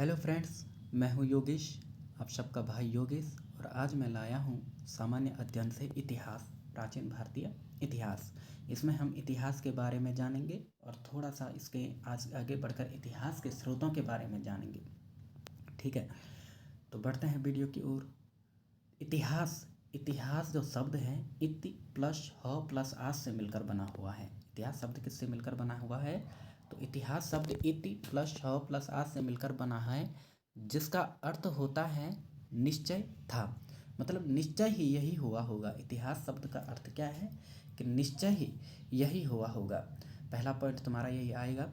Hello friends, मैं हूं योगेश, आप सबका भाई योगेश। और आज मैं लाया हूं सामान्य अध्ययन से इतिहास, प्राचीन भारतीय इतिहास। इसमें हम इतिहास के बारे में जानेंगे और थोड़ा सा इसके आज आगे बढ़कर इतिहास के स्रोतों के बारे में जानेंगे। ठीक है, तो बढ़ते हैं वीडियो की ओर। इतिहास इतिहास जो शब्द है इति प्लस ह प्लस आस से मिलकर बना हुआ है। इतिहास शब्द किससे मिलकर बना हुआ है? तो इतिहास शब्द इति प्लस ह प्लस आस से मिलकर बना है, जिसका अर्थ होता है निश्चय था। मतलब निश्चय ही यही हुआ होगा। इतिहास शब्द का अर्थ क्या है कि निश्चय ही यही हुआ होगा। पहला पॉइंट तुम्हारा यही आएगा।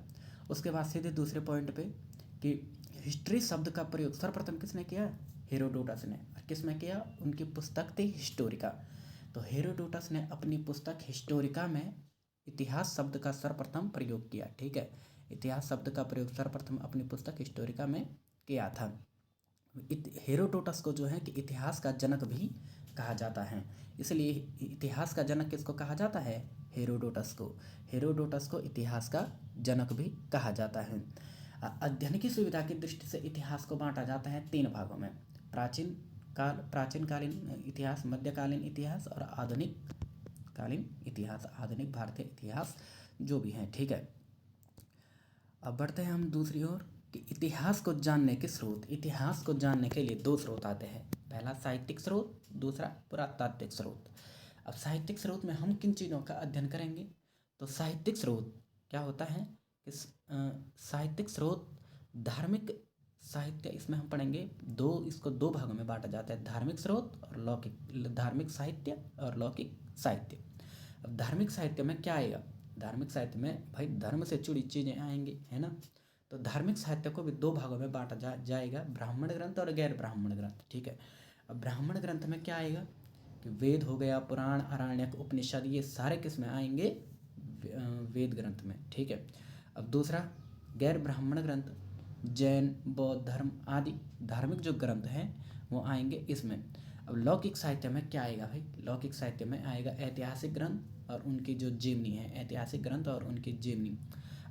उसके बाद सीधे दूसरे पॉइंट पे कि हिस्ट्री शब्द का प्रयोग सर्वप्रथम किसने किया? हेरोडोटस ने। और किसने किया? उनकी पुस्तक थी हिस्टोरिका। तो हेरोडोटस ने अपनी पुस्तक हिस्टोरिका में इतिहास शब्द का सर्वप्रथम प्रयोग किया। ठीक है, इतिहास शब्द का प्रयोग सर्वप्रथम अपनी पुस्तक हिस्टोरिका में किया था। हेरोडोटस को जो है कि इतिहास का जनक भी कहा जाता है। इसलिए इतिहास का जनक किसको कहा जाता है? हेरोडोटस को। हेरोडोटस को इतिहास का जनक भी कहा जाता है। अध्ययन की सुविधा की दृष्टि से इतिहास को बांटा जाता है 3 भागों में: प्राचीनकालीन इतिहास, मध्यकालीन इतिहास और आधुनिक कालीन इतिहास, आधुनिक भारतीय इतिहास जो भी है। ठीक है, अब बढ़ते हैं हम दूसरी ओर कि इतिहास को जानने के स्रोत। इतिहास को जानने के लिए 2 स्रोत आते हैं। पहला साहित्यिक स्रोत, दूसरा पुरातात्विक स्रोत। अब साहित्यिक स्रोत में हम किन चीज़ों का अध्ययन करेंगे? तो साहित्यिक स्रोत क्या होता है कि साहित्यिक स्रोत धार्मिक साहित्य, इसमें हम पढ़ेंगे इसको 2 भागों में बांटा जाता है: धार्मिक स्रोत और लौकिक, धार्मिक साहित्य और लौकिक साहित्य। अब धार्मिक साहित्य में क्या आएगा? धार्मिक साहित्य में भाई धर्म से जुड़ी चीज़ें आएंगी, है ना। तो धार्मिक साहित्य को भी 2 भागों में बांटा जाएगा: ब्राह्मण ग्रंथ और गैर ब्राह्मण ग्रंथ। ठीक है, अब ब्राह्मण ग्रंथ में क्या आएगा कि वेद हो गया, पुराण, आरण्यक, उपनिषद, ये सारे किस में आएंगे? वेद ग्रंथ में। ठीक है, अब दूसरा गैर ब्राह्मण ग्रंथ, जैन, बौद्ध धर्म आदि धार्मिक जो ग्रंथ हैं वो आएंगे इसमें। अब लौकिक साहित्य में क्या आएगा भाई? लौकिक साहित्य में आएगा ऐतिहासिक ग्रंथ और उनकी जो जीवनी है, ऐतिहासिक ग्रंथ और उनकी जीवनी।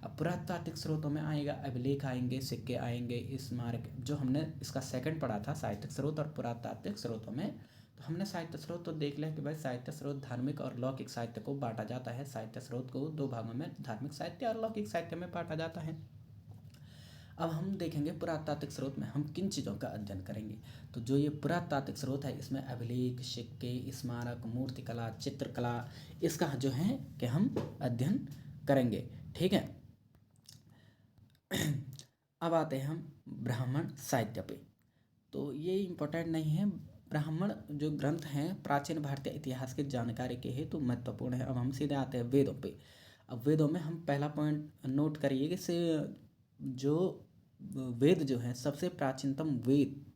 अब पुरातात्विक स्रोतों में आएगा अभिलेख आएंगे, सिक्के आएंगे, स्मारक, जो हमने इसका सेकंड पढ़ा था साहित्यिक स्रोत और पुरातात्विक स्रोतों में। तो हमने साहित्य स्रोत तो देख लिया कि भाई साहित्य स्रोत धार्मिक और लौकिक साहित्य को बांटा जाता है। साहित्य स्रोत को 2 भागों में, धार्मिक साहित्य और लौकिक साहित्य में बांटा जाता है। अब हम देखेंगे पुरातात्विक स्रोत में हम किन चीज़ों का अध्ययन करेंगे। तो जो ये पुरातात्विक स्रोत है इसमें अभिलेख, सिक्के, स्मारक, मूर्तिकला, चित्रकला, इसका जो है कि हम अध्ययन करेंगे। ठीक है, अब आते हैं हम ब्राह्मण साहित्य पे। तो ये इम्पोर्टेंट नहीं है। ब्राह्मण जो ग्रंथ हैं प्राचीन भारतीय इतिहास की जानकारी के हेतु महत्वपूर्ण है। अब हम सीधे आते हैं वेदों पे। अब वेदों में हम पहला पॉइंट नोट करिए कि से जो वेद जो है सबसे प्राचीनतम वेद,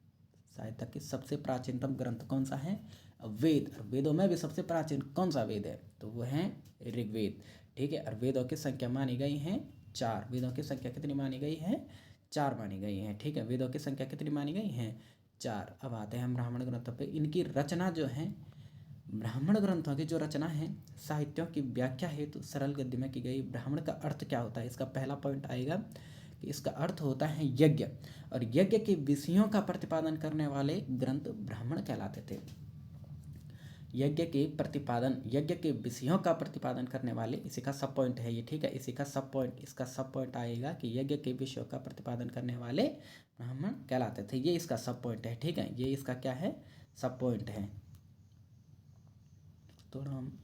साहित्य के सबसे प्राचीनतम ग्रंथ कौन सा है? वेद। और वेदों में भी सबसे प्राचीन कौन सा वेद है? तो वो है ऋग्वेद। ठीक है, और वेदों की संख्या मानी गई है 4। वेदों की संख्या कितनी मानी गई है? 4 मानी गई है। ठीक है, वेदों की संख्या कितनी मानी गई है? 4। अब आते हैं हम ब्राह्मण ग्रंथों पे। इनकी रचना जो है, ब्राह्मण ग्रंथों की जो रचना है साहित्यों की व्याख्या हेतु सरल गद्य में की गई। ब्राह्मण का अर्थ क्या होता है? इसका पहला पॉइंट आएगा कि इसका अर्थ होता है यज्ञ, और यज्ञ के विषयों का प्रतिपादन करने वाले ग्रंथ ब्राह्मण कहलाते थे। यज्ञ के विषयों का प्रतिपादन करने वाले, इसी का सब पॉइंट है ये। ठीक है, इसी का सब पॉइंट, इसका सब पॉइंट आएगा कि यज्ञ के विषयों का प्रतिपादन करने वाले ब्राह्मण कहलाते थे। ये इसका सब पॉइंट है। ठीक है, ये इसका क्या है? सब पॉइंट है। तो हम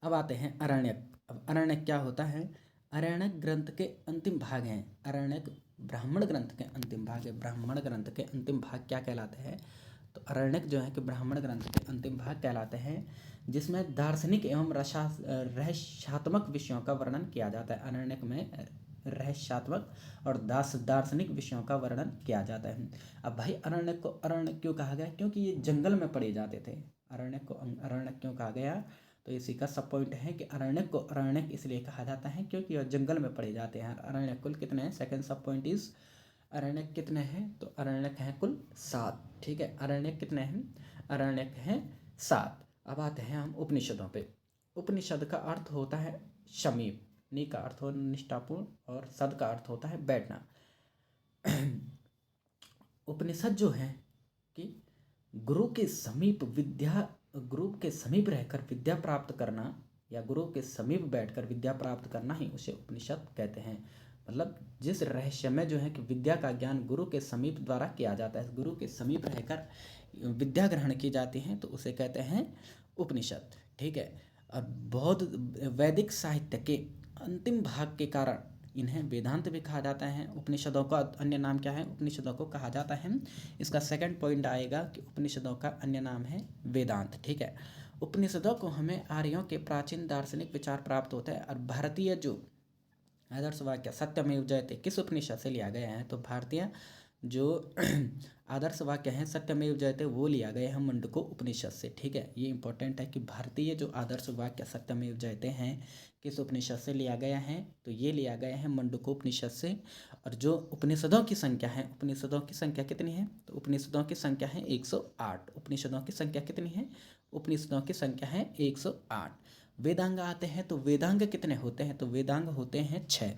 अब आते हैं अरण्यक। अब अरण्यक क्या होता है? अरण्यक ग्रंथ के अंतिम भाग हैं। अरण्यक ब्राह्मण ग्रंथ के अंतिम भाग है। ब्राह्मण ग्रंथ के अंतिम भाग क्या कहलाते हैं? तो अरण्यक जो है कि ब्राह्मण ग्रंथ के अंतिम भाग कहलाते हैं, जिसमें दार्शनिक एवं रहस्यात्मक विषयों का वर्णन किया जाता है। अरण्यक में रहस्यात्मक और दार्शनिक विषयों का वर्णन किया जाता है। अब भाई अरण्यक को अरण्यक क्यों कहा गया? क्योंकि ये जंगल में पढ़े जाते थे। अरण्यक को अरण्यक क्यों कहा गया? तो इसी का सब पॉइंट है कि अरण्यक को अरण्यक इसलिए कहा जाता है क्योंकि यह जंगल में पढ़े जाते हैं। अरण्यक कुल कितने हैं? सेकंड सब पॉइंट इज अरण्यक कितने हैं? तो अरण्यक हैं कुल 7। ठीक है, अरण्यक कितने हैं? अरण्यक हैं 7। अब आते हैं हम उपनिषदों पे। उपनिषद का अर्थ होता है समीप, नि का अर्थ हो निष्ठापूर्ण और सद का अर्थ होता है बैठना। उपनिषद जो है कि गुरु के समीप रहकर विद्या प्राप्त करना या गुरु के समीप बैठकर विद्या प्राप्त करना ही उसे उपनिषद कहते हैं। मतलब जिस रहस्य में जो है कि विद्या का ज्ञान गुरु के समीप द्वारा किया जाता है, गुरु के समीप रहकर विद्या ग्रहण की जाती है, तो उसे कहते हैं उपनिषद। ठीक है। और बौद्ध वैदिक साहित्य के अंतिम भाग के कारण इन्हें वेदांत भी कहा जाता है। उपनिषदों का अन्य नाम क्या है? उपनिषदों को कहा जाता है, इसका सेकंड पॉइंट आएगा कि उपनिषदों का अन्य नाम है वेदांत। ठीक है। उपनिषदों को हमें आर्यों के प्राचीन दार्शनिक विचार प्राप्त होता है। और भारतीय जो आदर्श वाक्य सत्यमेव जयते किस उपनिषद से लिया गया है? तो भारतीय जो आदर्श वाक्य हैं सत्यमेव जयते वो लिया गया है मंडूको उपनिषद से। ठीक है, ये इंपॉर्टेंट है कि भारतीय जो आदर्श वाक्य सत्यमेव जयते हैं किस उपनिषद से लिया गया है? तो ये लिया गया है मंडूको उपनिषद से। और जो उपनिषदों की संख्या है, उपनिषदों की संख्या कितनी है? तो उपनिषदों की संख्या है 108। उपनिषदों की संख्या कितनी है? उपनिषदों की संख्या है 108। वेदांग आते हैं तो वेदांग कितने होते हैं? तो वेदांग होते हैं 6।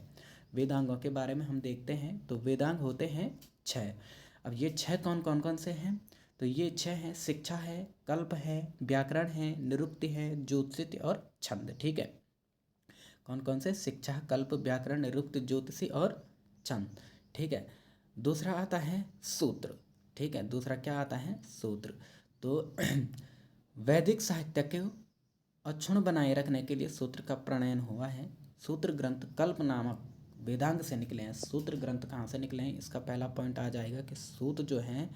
वेदांगों के बारे में हम देखते हैं तो वेदांग होते हैं 6। अब ये 6 कौन कौन से हैं? तो ये 6 हैं, शिक्षा है, कल्प है, व्याकरण है, निरुक्ति है, ज्योतिषी और छंद। ठीक है, कौन कौन से? शिक्षा, कल्प, व्याकरण, निरुक्ति, ज्योतिषी और छंद। ठीक है। दूसरा आता है सूत्र। ठीक है, दूसरा क्या आता है? सूत्र। तो वैदिक साहित्य के अक्षुण्ण बनाए रखने के लिए सूत्र का प्रणयन हुआ है। सूत्र ग्रंथ कल्प नामक वेदांग से निकले हैं। सूत्र ग्रंथ कहाँ से निकले हैं? इसका पहला पॉइंट आ जाएगा कि सूत्र जो हैं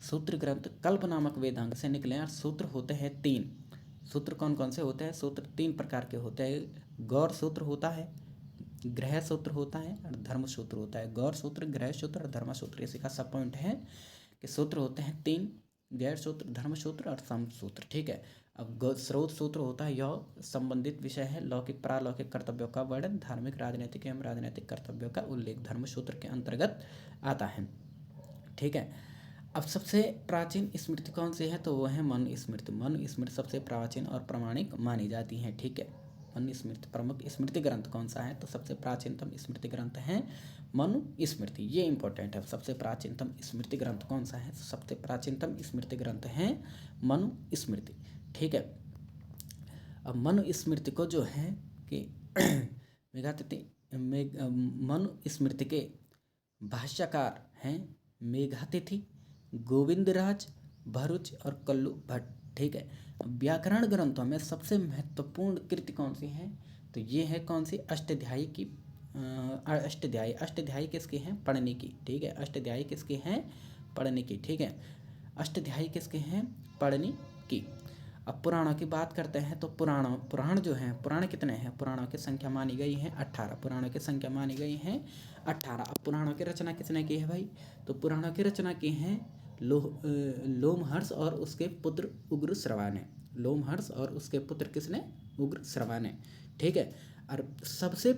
सूत्र ग्रंथ कल्प नामक वेदांग से निकले हैं। और सूत्र होते हैं 3। सूत्र कौन कौन से होते हैं? सूत्र 3 प्रकार के होते हैं। गौर सूत्र होता है, गृह सूत्र होता है और धर्म सूत्र होता है। गौर सूत्र, गृह सूत्र और धर्म सूत्र, इसी का सब पॉइंट है कि सूत्र होते हैं 3, गैर सूत्र, धर्म सूत्र और सम सूत्र। ठीक है। अब स्रोत सूत्र होता है, यह संबंधित विषय है, लौकिक प्रालौकिक कर्तव्यों का वर्णन, धार्मिक राजनीतिक एवं राजनीतिक कर्तव्यों का उल्लेख धर्म सूत्र के अंतर्गत आता है। ठीक है। अब सबसे प्राचीन स्मृति कौन सी है? तो वो है मनु स्मृति। मनु स्मृति सबसे प्राचीन और प्रामाणिक मानी जाती है। ठीक है, मनु स्मृति प्रमुख स्मृति ग्रंथ कौन सा है? तो सबसे प्राचीनतम स्मृति ग्रंथ है मनु स्मृति। ये इंपॉर्टेंट है, सबसे प्राचीनतम स्मृति ग्रंथ कौन सा है? सबसे प्राचीनतम स्मृति ग्रंथ है मनु स्मृति। ठीक है। अब मनु स्मृति को जो है कि मनु स्मृति के भाष्यकार हैं मेघातिथि, गोविंदराज भरूच और कल्लू भट्ट। ठीक है। व्याकरण ग्रंथों में सबसे महत्वपूर्ण कृति कौन सी है? तो ये है कौन सी? अष्टाध्यायी की अष्टाध्यायी। अष्टाध्यायी किसकी हैं? पढ़ने की। ठीक है, अष्टाध्यायी किसकी हैं? पढ़ने की। ठीक है, अष्टाध्यायी किसके हैं? पढ़ने की। अब पुराणों की बात करते हैं तो पुराण जो हैं, पुराण कितने हैं? पुराणों की संख्या मानी गई है 18। पुराणों की संख्या मानी गई है 18। अब पुराणों की रचना किसने की है भाई? तो पुराणों की रचना की है लोमहर्ष और उसके पुत्र उग्रश्रवा ने। लोमहर्ष और उसके पुत्र किसने? उग्रश्रवा ने। ठीक है। और सबसे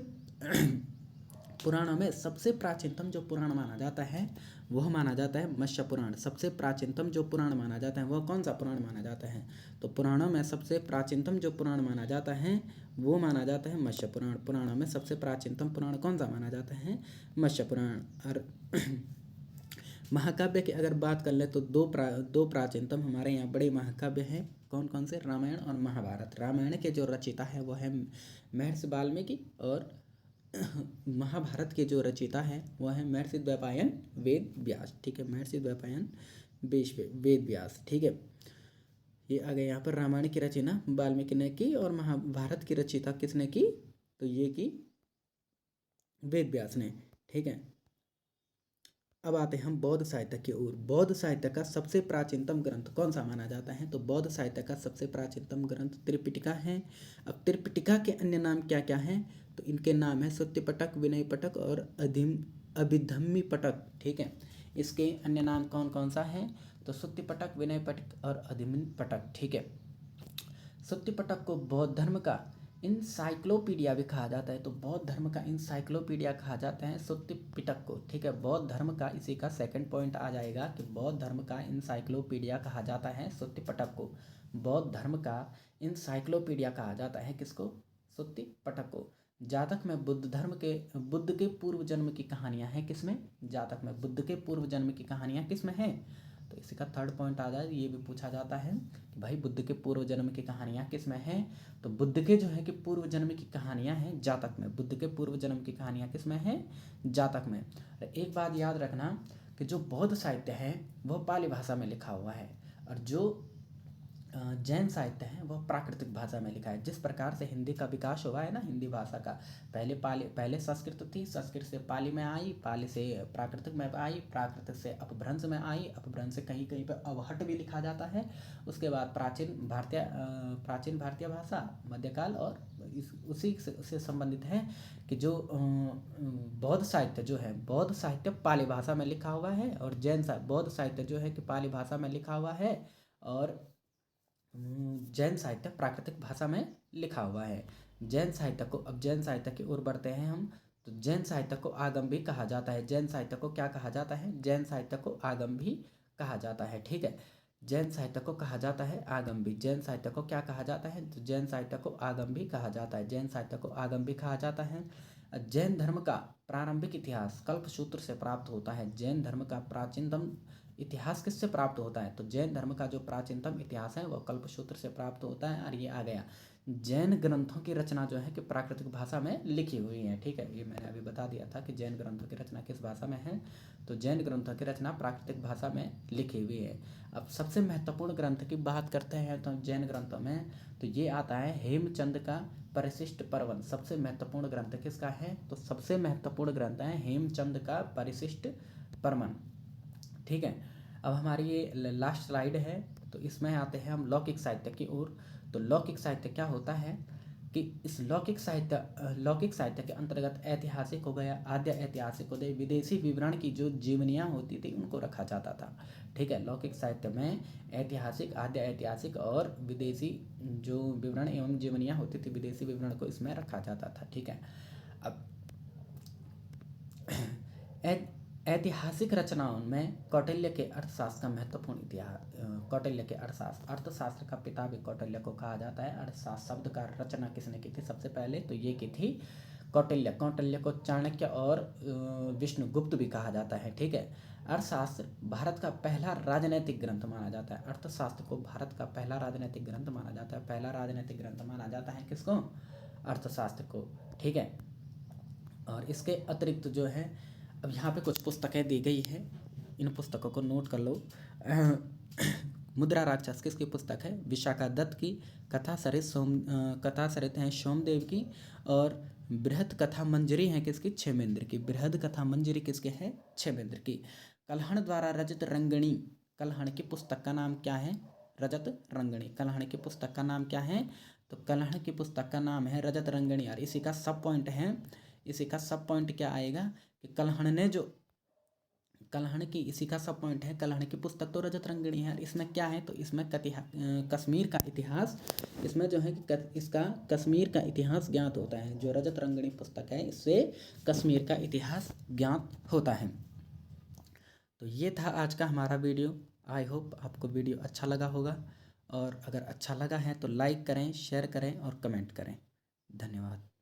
पुराणों में सबसे प्राचीनतम जो पुराण माना जाता है वह माना जाता है मत्स्य पुराण। सबसे प्राचीनतम जो पुराण माना जाता है वह कौन सा पुराण माना जाता है? तो पुराणों में सबसे प्राचीनतम जो पुराण माना जाता है वो माना जाता है मत्स्य पुराण। पुराणों में सबसे प्राचीनतम पुराण कौन सा माना जाता है? मत्स्य पुराण। और महाकाव्य की अगर बात कर ले तो दो प्राचीनतम हमारे यहाँ बड़े महाकाव्य हैं। कौन कौन से? रामायण और महाभारत। रामायण के जो रचयिता है वो है महर्षि वाल्मीकि और महाभारत के जो रचयिता है वह है महर्षि द्वैपायन वेद व्यास। ठीक है, महर्षि द्वैपायन वेद व्यास। ठीक है, ये आ गए यहाँ पर। रामायण की रचना वाल्मीकि ने की और महाभारत की रचयिता किसने की? तो ये की वेद व्यास ने। ठीक है। अब आते हैं हम बौद्ध साहित्य की ओर। बौद्ध साहित्य का सबसे प्राचीनतम ग्रंथ कौन सा माना जाता है? तो बौद्ध साहित्य का सबसे प्राचीनतम ग्रंथ त्रिपिटका है। अब त्रिपिटका के अन्य नाम क्या क्या हैं? तो इनके नाम है सुत्तिपटक, विनय पटक और अभिधम्मी पटक। ठीक है, इसके अन्य नाम कौन कौन सा है? तो सुत्तिपटक, विनय पटक और अभिधम्मी पटक। ठीक है। सुत्तिपटक को बौद्ध धर्म का इंसाइक्लोपीडिया भी कहा जाता है। तो बौद्ध धर्म का इंसाइक्लोपीडिया कहा जाता है सुत्तिपिटक को। ठीक है, बौद्ध धर्म का, इसी का सेकंड पॉइंट आ जाएगा कि बौद्ध धर्म का इंसाइक्लोपीडिया कहा जाता है सुत्तिपटक को। बौद्ध धर्म का इंसाइक्लोपीडिया कहा जाता है किसको? सुत्तिपटक को। जातक में बुद्ध के पूर्व जन्म की कहानियां हैं किसमें? जातक में बुद्ध के पूर्व जन्म की कहानियां किसमें हैं? तो इसी का थर्ड पॉइंट आ जाए, ये भी पूछा जाता है कि भाई बुद्ध के पूर्व जन्म की कहानियां किसमें हैं? तो बुद्ध के जो है कि पूर्व जन्म की कहानियां हैं जातक में। बुद्ध के पूर्व जन्म की कहानियां किसमें हैं? जातक में। एक बात याद रखना कि जो बौद्ध साहित्य है वह पाली भाषा में लिखा हुआ है, और जो जैन साहित्य है वह प्राकृतिक भाषा में लिखा है। जिस प्रकार से हिंदी का विकास हुआ है ना, हिंदी भाषा का, पहले संस्कृत थी, संस्कृत से पाली में आई, पाली से प्राकृतिक में आई, प्राकृतिक से अपभ्रंश में आई, अपभ्रंश से कहीं कहीं पर अवहट भी लिखा जाता है। उसके बाद प्राचीन भारतीय भाषा, मध्यकाल, और उसी से संबंधित है कि जो बौद्ध साहित्य जो है, बौद्ध साहित्य पाली भाषा में लिखा हुआ है, और बौद्ध साहित्य जो है कि पाली भाषा में लिखा हुआ है, और जैन साहित्य प्राकृतिक भाषा में लिखा हुआ है। जैन साहित्य की ओर बढ़ते हैं हम। तो जैन साहित्य को आगम भी कहा जाता है। जैन साहित्य को क्या कहा जाता है? जैन साहित्य को आगम भी कहा जाता है। ठीक है, जैन साहित्य को कहा जाता है आगम भी। जैन साहित्य को क्या कहा जाता है? तो जैन साहित्य को आगम भी कहा जाता है। जैन साहित्य को आगम भी कहा जाता है। जैन धर्म का प्रारंभिक इतिहास कल्पसूत्र से प्राप्त होता है। जैन धर्म का प्राचीनतम इतिहास किससे प्राप्त होता है? तो जैन धर्म का जो प्राचीनतम इतिहास है वह कल्पसूत्र से प्राप्त होता है। और ये आ गया, जैन ग्रंथों की रचना जो है कि प्राकृतिक भाषा में लिखी हुई है। ठीक है, ये मैंने अभी बता दिया था कि जैन ग्रंथों की रचना किस भाषा में है। तो जैन ग्रंथों की रचना प्राकृतिक भाषा में लिखी हुई है। अब सबसे महत्वपूर्ण ग्रंथ की बात करते हैं तो जैन ग्रंथों में तो ये आता है हेमचंद का परिशिष्ट पर्वन। सबसे महत्वपूर्ण ग्रंथ किसका है? तो सबसे महत्वपूर्ण ग्रंथ है हेमचंद का परिशिष्ट पर्वन। ठीक है, अब हमारी ये लास्ट स्लाइड है, तो इसमें आते हैं हम लौकिक साहित्य की ओर। तो लौकिक साहित्य क्या होता है कि इस लौकिक साहित्य के अंतर्गत ऐतिहासिक हो गया, आद्य ऐतिहासिक हो गए, विदेशी विवरण की जो जीवनियाँ होती थी उनको रखा जाता था। ठीक है, लौकिक साहित्य में ऐतिहासिक, आद्य ऐतिहासिक और विदेशी जो विवरण एवं जीवनियाँ होती थी, विदेशी विवरण को इसमें रखा जाता था। ठीक है, अब ऐतिहासिक रचनाओं में कौटिल्य के अर्थशास्त्र का महत्वपूर्ण इतिहास। कौटिल्य के अर्थशास्त्र का पिता भी कौटिल्य को कहा जाता है। अर्थशास्त्र शब्द का रचना किसने की थी सबसे पहले? तो ये की थी कौटिल्य। कौटिल्य को चाणक्य और विष्णुगुप्त भी कहा जाता है। ठीक है, अर्थशास्त्र भारत का पहला राजनैतिक ग्रंथ माना जाता है। अर्थशास्त्र को भारत का पहला राजनैतिक ग्रंथ माना जाता है। पहला राजनैतिक ग्रंथ माना जाता है किसको? अर्थशास्त्र को। ठीक है, और इसके अतिरिक्त जो है, अब यहाँ पे कुछ पुस्तकें दी गई है, इन पुस्तकों को नोट कर लो। मुद्रा राक्षस किसकी पुस्तक है? विशाखा दत्त की। कथा सरित हैं सोमदेव की। और बृहद कथा मंजरी है किसकी? क्षेमेंद्र की। बृहद कथा मंजरी किसके है? क्षेमेंद्र की। कल्हण द्वारा रचित रंगणी, कल्हण की पुस्तक का नाम क्या है? रजत रंगणी। कल्हण की पुस्तक का नाम क्या है? तो कल्हण की पुस्तक का नाम है रजत रंगणी। और इसी का सब पॉइंट है, इसी का सब पॉइंट क्या आएगा कि इसी का सब पॉइंट है, कल्हण की पुस्तक तो रजत रंगणी है। इसमें क्या है? तो इसमें कश्मीर का इतिहास, इसमें जो है कि इसका कश्मीर का इतिहास ज्ञात होता है। जो रजत रंगणी पुस्तक है इससे कश्मीर का इतिहास ज्ञात होता है। तो ये था आज का हमारा वीडियो। आई होप आपको वीडियो अच्छा लगा होगा, और अगर अच्छा लगा है तो लाइक करें, शेयर करें और कमेंट करें। धन्यवाद।